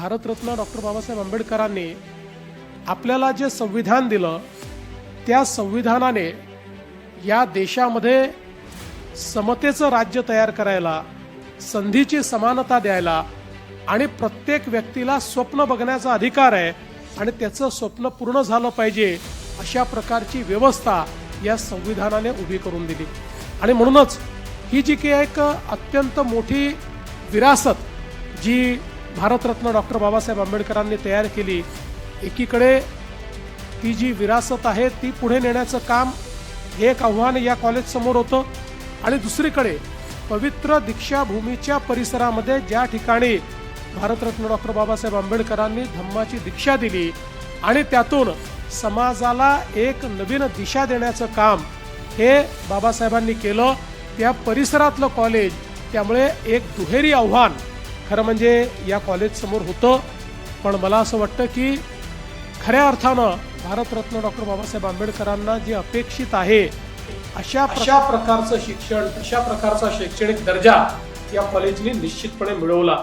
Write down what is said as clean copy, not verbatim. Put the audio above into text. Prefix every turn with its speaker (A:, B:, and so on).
A: Bharat Ratna doctor Babasaheb आंबेडकरांनी आपल्याला जे संविधान दिलं त्या संविधानाने या देशामध्ये समतेचं राज्य तयार करायला, संधीची समानता द्यायला आणि प्रत्येक व्यक्तीला स्वप्न बघण्याचा अधिकार आहे आणि त्याचं स्वप्न पूर्ण झालं पाहिजे अशा प्रकारची व्यवस्था या संविधानाने उभी करून दिली। आणि म्हणूनच ही जी काही एक अत्यंत मोठी विरासत जी भारतरत्न डॉक्टर बाबासाहेब आंबेडकरांनी तयार केली, एकीकडे ती जी विरासत आहे ती पुढे नेण्याचं काम हे एक आव्हान या कॉलेज समोर होतं आणि दुसरीकडे पवित्र दीक्षाभूमीच्या परिसरामध्ये ज्या ठिकाणी भारतरत्न डॉक्टर बाबासाहेब आंबेडकरांनी धम्माची दीक्षा दिली आणि त्यातून समाजाला एक नवीन दिशा देण्याचं काम हे बाबासाहेबांनी केलं, त्या परिसरातलं कॉलेज, त्यामुळे एक दुहेरी आव्हान खरं म्हणजे या कॉलेज समोर होतं। पण मला असं वाटतं की खऱ्या अर्थानं भारतरत्न डॉक्टर बाबासाहेब आंबेडकरांना जे अपेक्षित आहे अशा प्रकारचं शिक्षण, अशा प्रकारचा शैक्षणिक दर्जा या कॉलेजने निश्चितपणे मिळवला।